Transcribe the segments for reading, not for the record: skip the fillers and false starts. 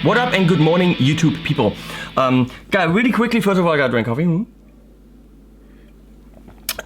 What up and good morning, YouTube people. Guys, really quickly, first of all, I gotta drink coffee.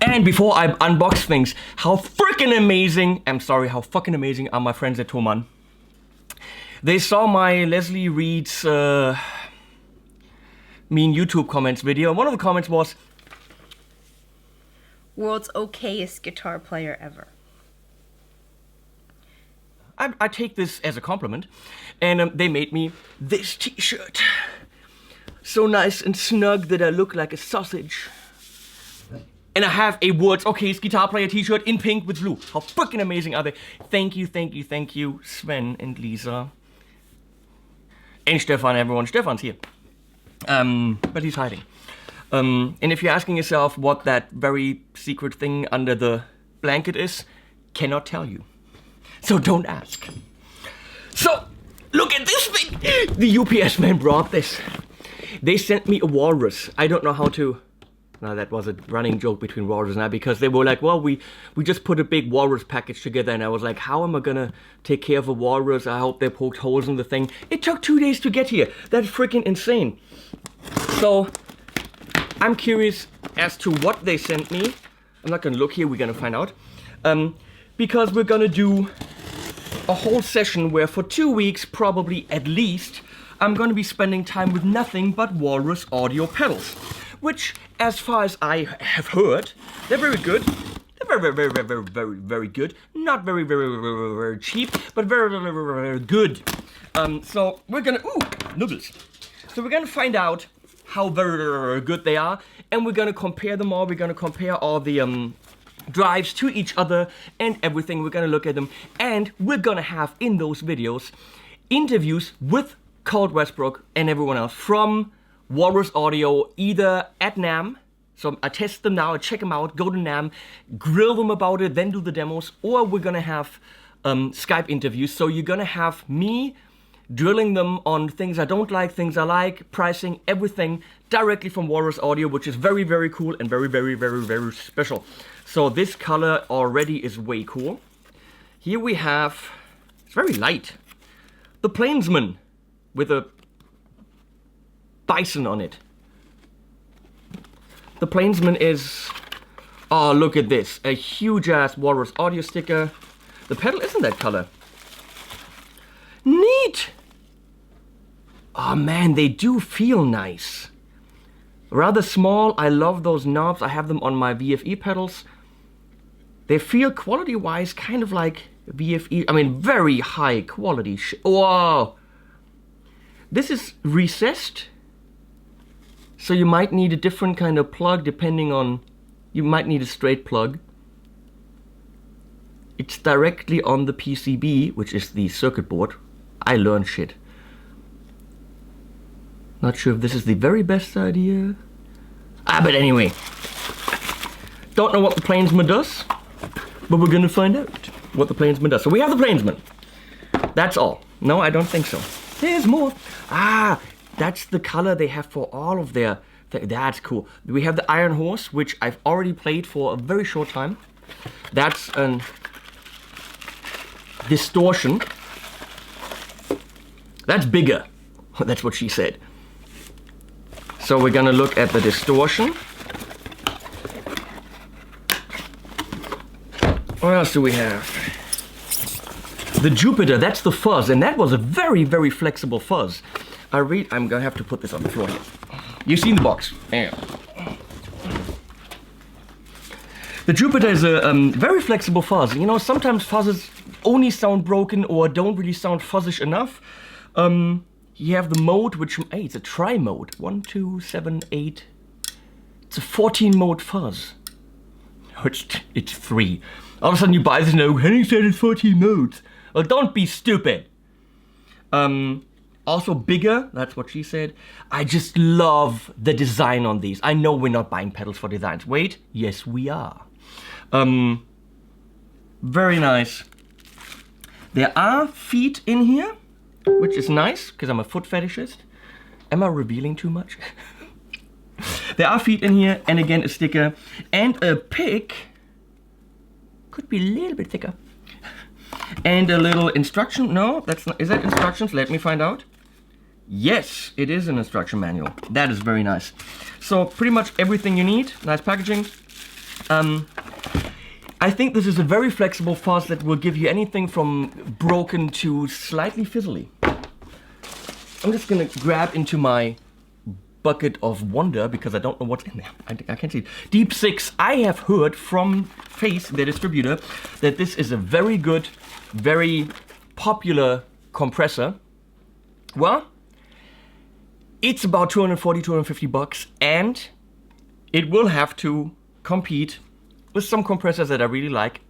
And before I unbox things, how freaking amazing, how fucking amazing are my friends at Thomann. They saw my Leslie Reed's mean YouTube comments video. One of the comments was, world's okayest guitar player ever. I take this as a compliment, and they made me this t-shirt. So nice and snug that I look like a sausage. And I have a world's okayest guitar player t-shirt in pink with blue. How freaking amazing are they? Thank you, thank you, thank you, Sven and Lisa. And Stefan, everyone. Stefan's here. But he's hiding. And if you're asking yourself what that very secret thing under the blanket is, cannot tell you. So don't ask. So, look at this thing! The UPS man brought this. They sent me a Walrus. I don't know how to... Now that was a running joke between Walrus and I, because they were like, well, we just put a big Walrus package together, and I was like, how am I gonna take care of a Walrus? I hope they poked holes in the thing. It took 2 days to get here. That's freaking insane. So, I'm curious as to what they sent me. I'm not gonna look here, we're gonna find out. Because we're gonna do a whole session where for 2 weeks, probably at least, I'm gonna be spending time with nothing but Walrus audio pedals. Which, as far as I have heard, they're very good. They're very good. Not very cheap, but very good. So we're gonna, nibbles. So we're gonna find out how very good they are, and we're gonna compare them all. We're gonna compare all the drives to each other and everything. We're gonna look at them, and we're gonna have in those videos interviews with Colt Westbrook and everyone else from Walrus Audio, either at NAMM, so I test them now, I check them out, go to NAMM, grill them about it, then do the demos, or we're gonna have Skype interviews. So you're gonna have me drilling them on things I don't like, things I like, pricing, everything directly from Walrus Audio, which is very, very cool and very special. So this color already is way cool. Here we have, it's very light, the Plainsman with a bison on it. The Plainsman is, oh look at this, a huge ass Walrus Audio sticker. The pedal isn't that color. Neat! Oh man, they do feel nice. Rather small, I love those knobs. I have them on my VFE pedals. They feel quality-wise kind of like VFE, I mean very high quality. Whoa! This is recessed. So you might need a different kind of plug depending on, you might need a straight plug. It's directly on the PCB, which is the circuit board. I learned shit. Not sure if this is the very best idea. But anyway. Don't know what the Plainsman does, but we're gonna find out what the Plainsman does. So we have the Plainsman. That's all. No, I don't think so. There's more. That's the color they have for all of their... That's cool. We have the Iron Horse, which I've already played for a very short time. That's an distortion. That's bigger. That's what she said. So we're gonna look at the distortion. What else do we have? The Jupiter, that's the fuzz, and that was a very flexible fuzz. I'm gonna have to put this on the floor here. You've seen the box. There you go. The Jupiter is a very flexible fuzz. You know, sometimes fuzzes only sound broken or don't really sound fuzzish enough. You have the mode, which, hey, it's a tri-mode. 1, 2, 7, 8. It's a 14-mode fuzz. No, it's 3. All of a sudden you buy this and go, Henning said it's 14 modes. Well, don't be stupid. Also bigger, that's what she said. I just love the design on these. I know we're not buying pedals for designs. Wait, yes we are. Very nice. There are feet in here, which is nice, because I'm a foot fetishist. Am I revealing too much? There are feet in here, and again a sticker, and a pick. Could be a little bit thicker. And a little instruction, no, that's not, is that instructions? Let me find out. Yes, it is an instruction manual. That is very nice. So pretty much everything you need. Nice packaging. I think this is a very flexible faucet that will give you anything from broken to slightly fizzly. I'm just gonna grab into my bucket of wonder because I don't know what's in there. I can't see it. Deep Six. I have heard from Face, the distributor, that this is a very good, very popular compressor. Well, it's about 240, 250 bucks, and it will have to compete with some compressors that I really like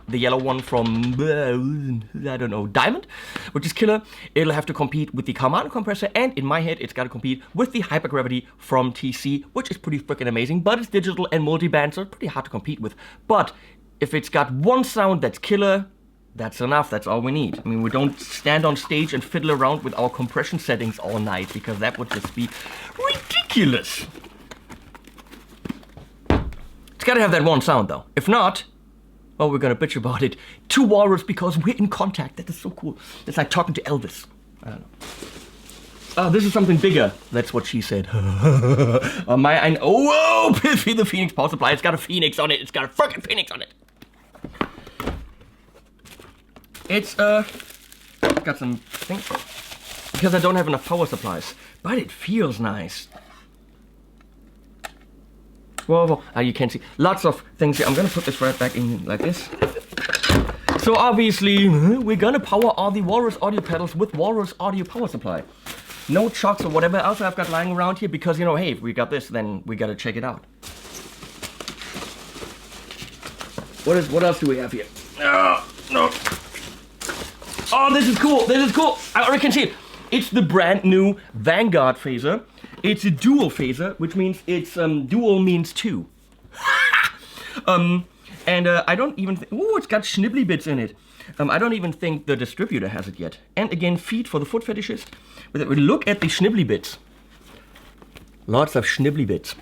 the yellow one from, I don't know, Diamond, which is killer. It'll have to compete with the Carmano compressor, and in my head, it's got to compete with the Hypergravity from TC, which is pretty freaking amazing, but it's digital and multi-band, so it's pretty hard to compete with. But if it's got one sound that's killer, that's enough, that's all we need. I mean, we don't stand on stage and fiddle around with our compression settings all night, because that would just be ridiculous. It's gotta have that one sound though. If not, well, we're gonna bitch about it to Walrus because we're in contact. That is so cool. It's like talking to Elvis. I don't know. Oh, this is something bigger. That's what she said. Oh, whoa! Piffy the Phoenix power supply. It's got a phoenix on it. It's got a fucking phoenix on it. It's got some things because I don't have enough power supplies, but it feels nice. Well, you can't see. Lots of things here. I'm gonna put this right back in like this. So obviously, we're gonna power all the Walrus audio pedals with Walrus audio power supply. No chocks or whatever else I've got lying around here because, you know, hey, if we got this, then we gotta check it out. What else do we have here? No. Oh, this is cool. This is cool. I already can see it. It's the brand new Vanguard phaser. It's a dual phaser, which means it's dual means two. I don't even think. Oh, it's got schnibbly bits in it. I don't even think the distributor has it yet. And again, feet for the foot fetishist. But we look at the schnibbly bits. Lots of schnibbly bits.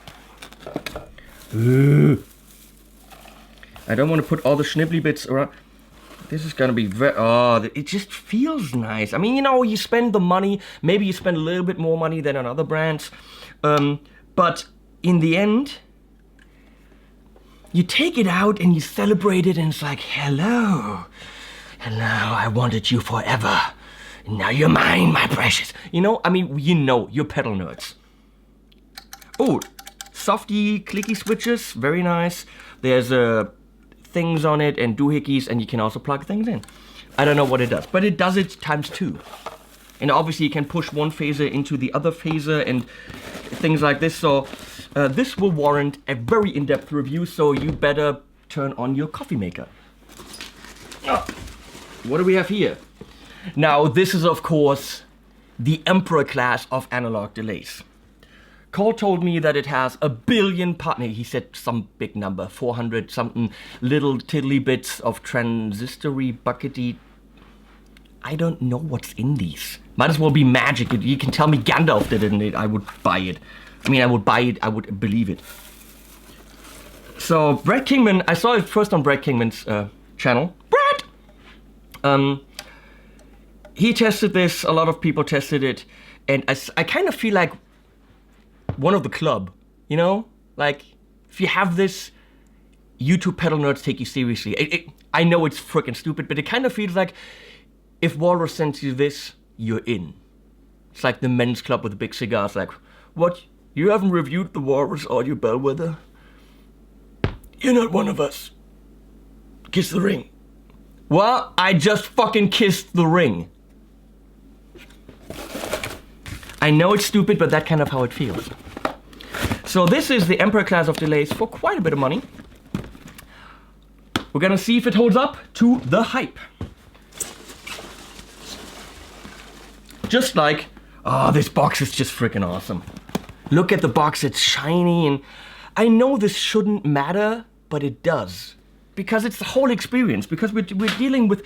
I don't want to put all the schnibbly bits around. This is gonna be very, it just feels nice. I mean, you know, you spend the money, maybe you spend a little bit more money than on other brands, but in the end, you take it out and you celebrate it and it's like, hello, I wanted you forever. Now you're mine, my precious. You know, I mean, you're pedal nerds. Oh, softy, clicky switches, very nice. There's things on it and doohickeys, and you can also plug things in. I don't know what it does, but it does it times 2. And obviously you can push one phaser into the other phaser and things like this. So this will warrant a very in-depth review, so you better turn on your coffee maker. Oh, what do we have here? Now this is of course the Emperor class of analog delays. Cole told me that it has 1 billion he said some big number, 400 something little tiddly bits of transistory buckety. I don't know what's in these. Might as well be magic. You can tell me Gandalf did it and I would buy it. I mean, I would buy it, I would believe it. So Brad Kingman, I saw it first on Brad Kingman's channel. Brad! He tested this, a lot of people tested it, and I kind of feel like one of the club, you know? Like, if you have this, YouTube pedal nerds take you seriously. I know it's freaking stupid, but it kind of feels like if Walrus sends you this, you're in. It's like the men's club with the big cigars, like, what? You haven't reviewed the Walrus audio bellwether? You're not one of us. Kiss the ring. Well, I just fucking kissed the ring. I know it's stupid, but that's kind of how it feels. So this is the Emperor class of delays for quite a bit of money. We're gonna see if it holds up to the hype. Just like, oh, this box is just freaking awesome. Look at the box, it's shiny, and I know this shouldn't matter, but it does. Because it's the whole experience, because we're dealing with,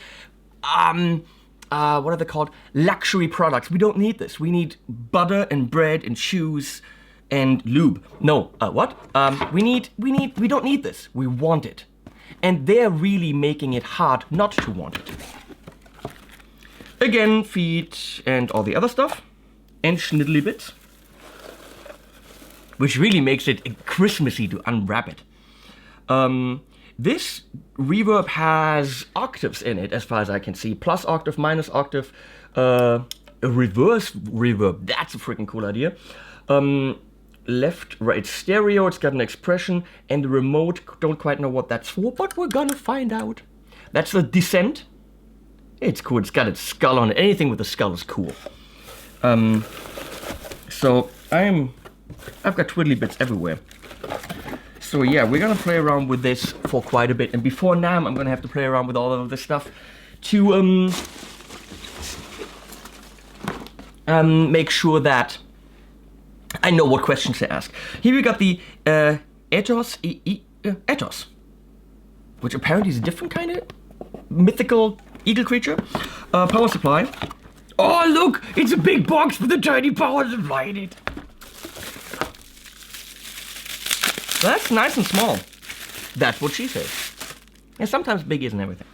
what are they called? Luxury products. We don't need this. We need butter and bread and shoes and lube. No, what? We don't need this. We want it. And they're really making it hard not to want it. Again, feet and all the other stuff. and schniddly bits, which really makes it Christmassy to unwrap it. This reverb has octaves in it, as far as I can see. Plus octave, minus octave, a reverse reverb. That's a freaking cool idea. Left, right stereo, it's got an expression, and the remote, don't quite know what that's for, but we're gonna find out. That's the Descent. It's cool, it's got its skull on it. Anything with a skull is cool. So I've got twiddly bits everywhere. So yeah, we're gonna play around with this for quite a bit, and before NAMM, I'm gonna have to play around with all of this stuff to make sure that I know what questions to ask. Here we got the Ethos, Ethos, which apparently is a different kind of mythical eagle creature. Power supply. Oh look, it's a big box with a tiny power supply in it. That's nice and small. That's what she says. And sometimes big isn't everything.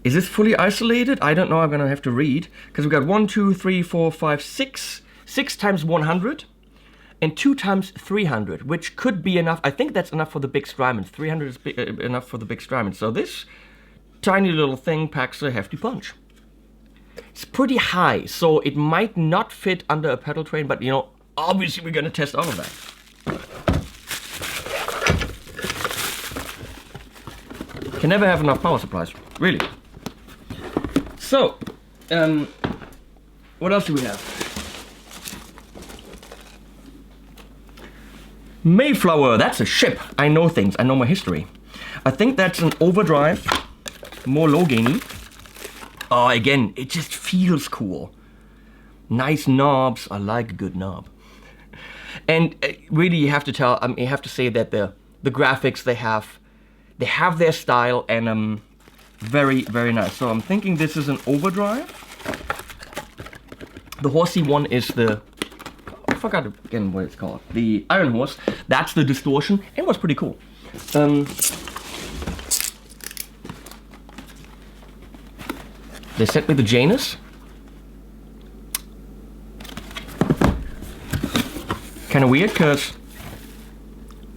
Is this fully isolated? I don't know, I'm gonna have to read. Because we've got 1, 2, 3, 4, 5, 6. 6 times 100. And 2 times 300, which could be enough. I think that's enough for the big Strymon. 300 is enough for the big Strymon. So this tiny little thing packs a hefty punch. It's pretty high, so it might not fit under a pedal train, but you know, obviously we're gonna test all of that. Can never have enough power supplies, really. So, what else do we have? Mayflower, that's a ship. I know things, I know my history. I think that's an overdrive, more low gainy. Oh, again, it just feels cool. Nice knobs. I like a good knob. And really, you have to you have to say that the graphics they have their style, and very, very nice. So I'm thinking this is an overdrive. The horsey one is the, I forgot again what it's called. The Iron Horse. That's the distortion. It was pretty cool. They sent me the Janus. Kind of weird, because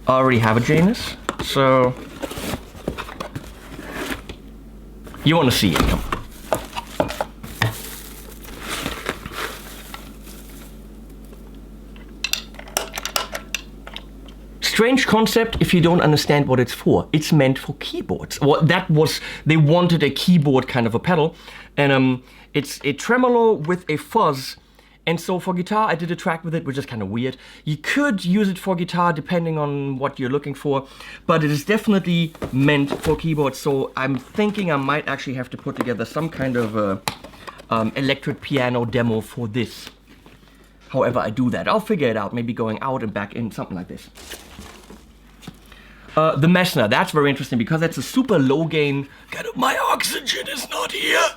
I already have a Janus, so you want to see it. Come. Strange concept if you don't understand what it's for. It's meant for keyboards. Well, they wanted a keyboard kind of a pedal, and it's a tremolo with a fuzz. And so for guitar, I did a track with it, which is kind of weird. You could use it for guitar depending on what you're looking for, but it is definitely meant for keyboards. So I'm thinking I might actually have to put together some kind of electric piano demo for this. However I do that, I'll figure it out. Maybe going out and back in, something like this. The Messner, that's very interesting because that's a super low gain, kind of my oxygen is not here,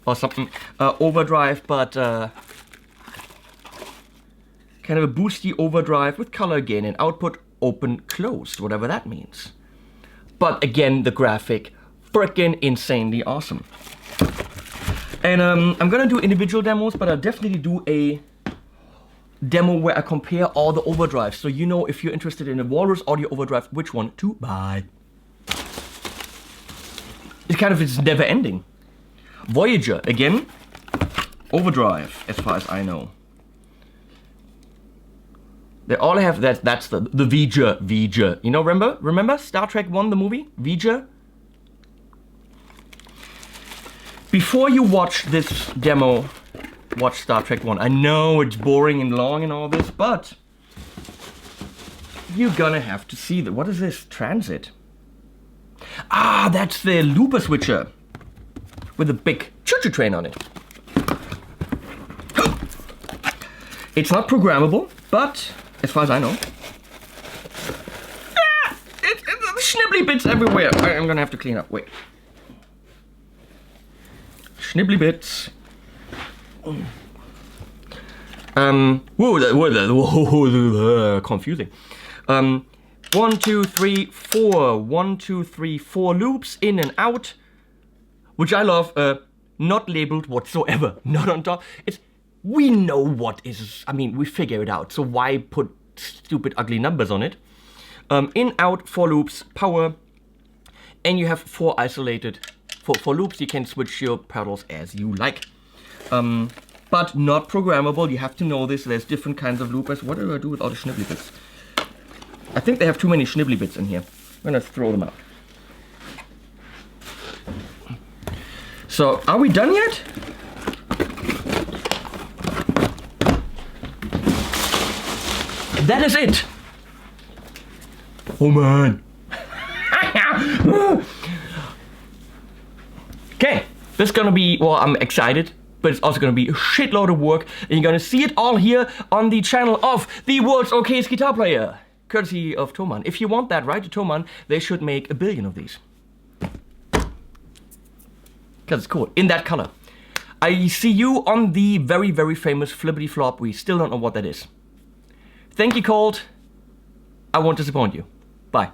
or something, overdrive, but kind of a boosty overdrive with color gain and output open closed, whatever that means. But again, the graphic, frickin' insanely awesome. And I'm gonna do individual demos, but I'll definitely do a demo where I compare all the overdrives, so you know if you're interested in a Walrus audio overdrive, which one to buy. It's never ending. Voyager, again, overdrive, as far as I know. They all have that's the V'ger. You know, remember Star Trek 1, the movie? V'ger? Before you watch this demo, watch Star Trek 1. I know it's boring and long and all this, but you're gonna have to see that. What is this? Transit. Ah, that's the looper switcher with a big choo-choo train on it. It's not programmable, but as far as I know, it's schnibbly bits everywhere. I'm gonna have to clean up. Wait. Schnibbly bits. Whoa, confusing. 1, 2, 3, 4. 1, 2, 3, 4 loops in and out, which I love. not labeled whatsoever, not on top. We know what is, I mean, we figure it out, so why put stupid ugly numbers on it? In, out, for loops, power, and you have 4 isolated, for loops you can switch your pedals as you like. But not programmable, you have to know this, there's different kinds of loopers. What do I do with all the schnibbly bits? I think they have too many schnibbly bits in here. I'm gonna throw them out. So, are we done yet? That is it! Oh man! Okay, this is gonna be, well, I'm excited, but it's also gonna be a shitload of work, and you're gonna see it all here on the channel of the world's okayest guitar player, courtesy of Thomann. If you want that, write to Thomann, they should make 1 billion of these. Because it's cool, in that color. I see you on the very, very famous Flippity Flop. We still don't know what that is. Thank you, Colt. I won't disappoint you. Bye.